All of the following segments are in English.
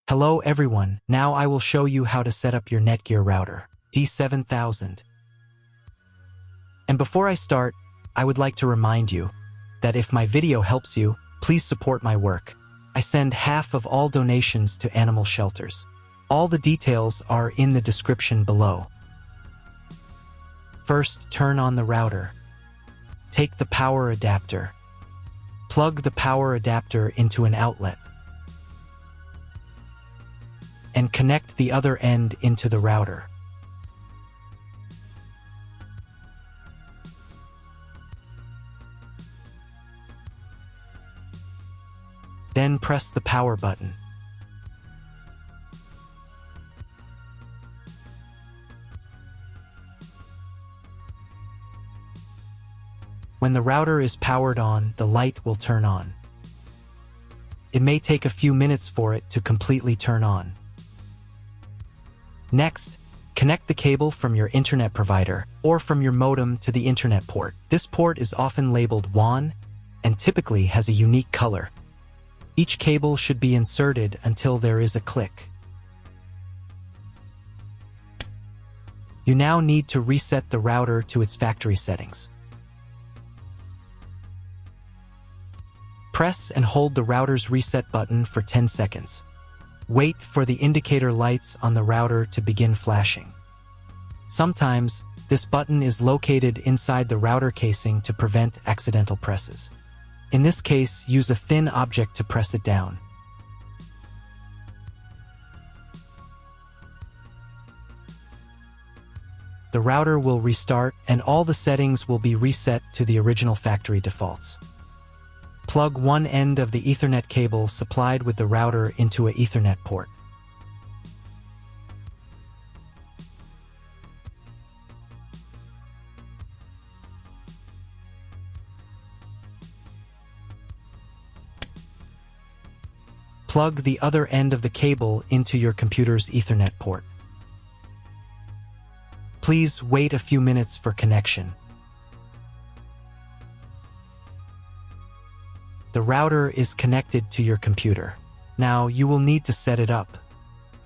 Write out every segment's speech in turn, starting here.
Hello everyone, now I will show you how to set up your NETGEAR router, D7000. And before I start, I would like to remind you that if my video helps you, please support my work. I send half of all donations to animal shelters. All the details are in the description below. First, turn on the router. Take the power adapter. Plug the power adapter into an outlet. And connect the other end into the router. Then press the power button. When the router is powered on, the light will turn on. It may take a few minutes for it to completely turn on. Next, connect the cable from your internet provider or from your modem to the internet port. This port is often labeled WAN and typically has a unique color. Each cable should be inserted until there is a click. You now need to reset the router to its factory settings. Press and hold the router's reset button for 10 seconds. Wait for the indicator lights on the router to begin flashing. Sometimes, this button is located inside the router casing to prevent accidental presses. In this case, use a thin object to press it down. The router will restart and all the settings will be reset to the original factory defaults. Plug one end of the Ethernet cable supplied with the router into an Ethernet port. Plug the other end of the cable into your computer's Ethernet port. Please wait a few minutes for connection. The router is connected to your computer. Now you will need to set it up.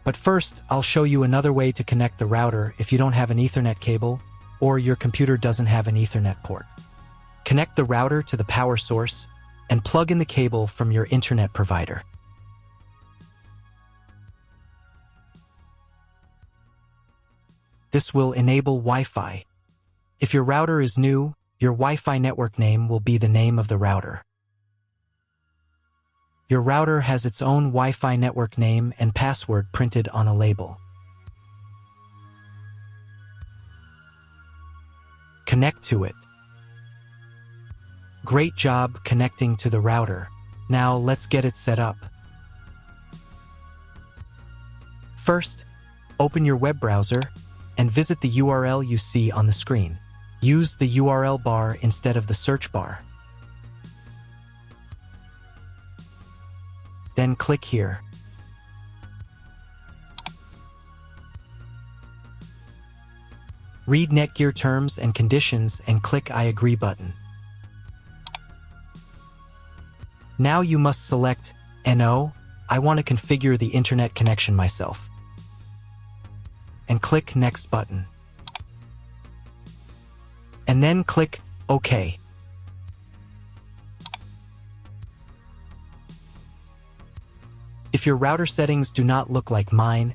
But first, I'll show you another way to connect the router if you don't have an Ethernet cable or your computer doesn't have an Ethernet port. Connect the router to the power source and plug in the cable from your internet provider. This will enable Wi-Fi. If your router is new, your Wi-Fi network name will be the name of the router. Your router has its own Wi-Fi network name and password printed on a label. Connect to it. Great job connecting to the router. Now let's get it set up. First, open your web browser and visit the URL you see on the screen. Use the URL bar instead of the search bar. Then click here. Read NETGEAR terms and conditions and click I agree button. Now you must select No, I want to configure the internet connection myself. And click Next button. And then click OK. If your router settings do not look like mine,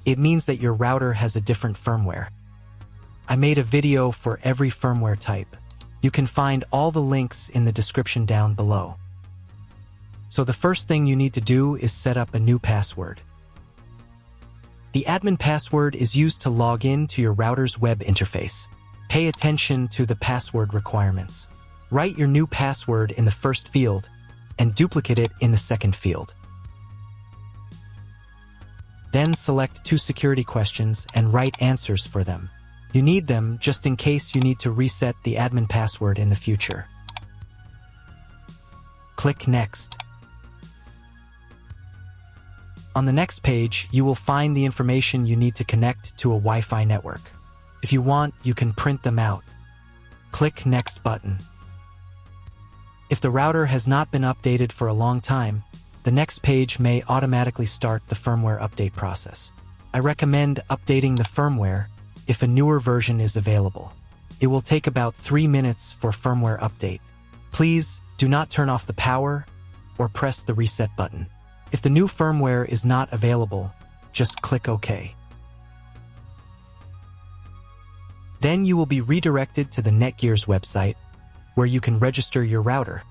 it means that your router has a different firmware. I made a video for every firmware type. You can find all the links in the description down below. So the first thing you need to do is set up a new password. The admin password is used to log in to your router's web interface. Pay attention to the password requirements. Write your new password in the first field and duplicate it in the second field. Then select 2 security questions and write answers for them. You need them just in case you need to reset the admin password in the future. Click Next. On the next page, you will find the information you need to connect to a Wi-Fi network. If you want, you can print them out. Click Next button. If the router has not been updated for a long time, The next page may automatically start the firmware update process. I recommend updating the firmware if a newer version is available. It will take about 3 minutes for firmware update. Please do not turn off the power or press the reset button. If the new firmware is not available, just click OK. Then you will be redirected to the NETGEAR's website, where you can register your router.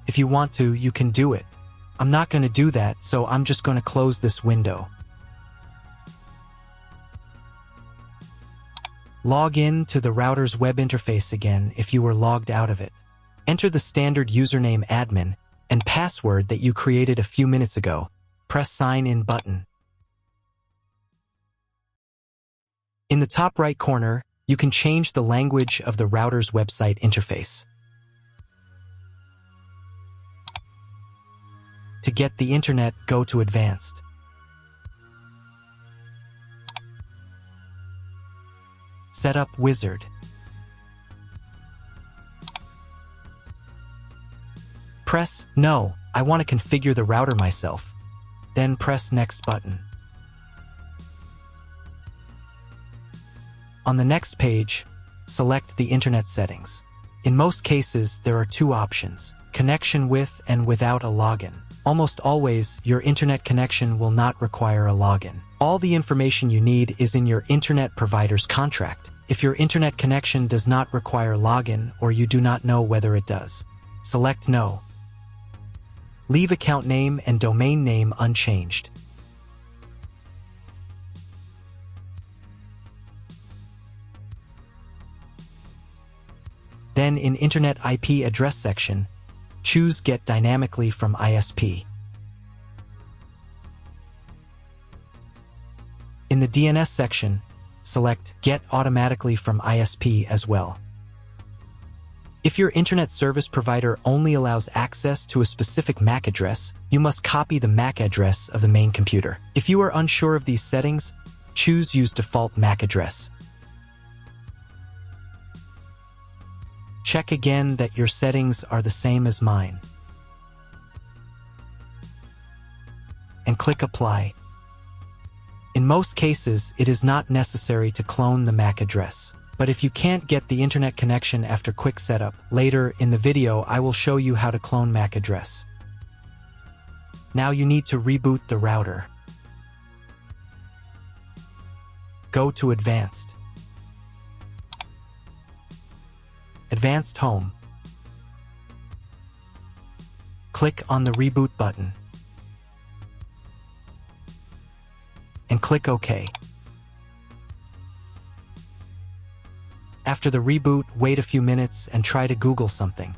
If you want to, you can do it. I'm not going to do that, so I'm just going to close this window. Log in to the router's web interface again if you were logged out of it. Enter the standard username admin and password that you created a few minutes ago. Press Sign In button. In the top right corner, you can change the language of the router's website interface. To get the internet, go to Advanced. Setup Wizard. Press No, I want to configure the router myself. Then press Next button. On the next page, select the internet settings. In most cases, there are two options: connection with and without a login. Almost always, your internet connection will not require a login. All the information you need is in your internet provider's contract. If your internet connection does not require login or you do not know whether it does, select No. Leave account name and domain name unchanged. Then in Internet IP address section, choose Get Dynamically from ISP. In the DNS section, select Get Automatically from ISP as well. If your internet service provider only allows access to a specific MAC address, you must copy the MAC address of the main computer. If you are unsure of these settings, choose Use Default MAC Address. Check again that your settings are the same as mine. And click Apply. In most cases, it is not necessary to clone the MAC address. But if you can't get the internet connection after quick setup, later in the video I will show you how to clone MAC address. Now you need to reboot the router. Go to Advanced. Advanced Home. Click on the Reboot button. And click OK. After the reboot, wait a few minutes and try to Google something.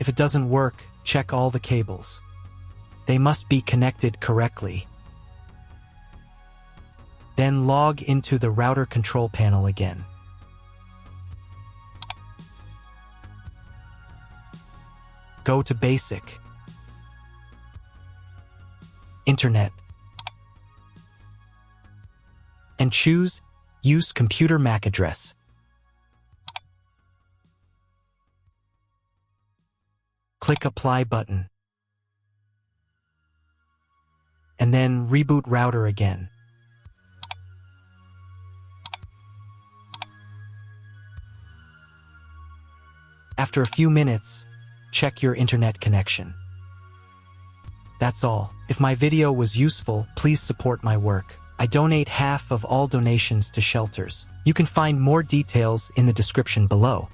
If it doesn't work, check all the cables. They must be connected correctly. Then log into the router control panel again. Go to Basic, Internet, and choose Use Computer MAC Address. Click Apply button. And then reboot router again. After a few minutes, check your internet connection. That's all. If my video was useful, please support my work. I donate half of all donations to shelters. You can find more details in the description below.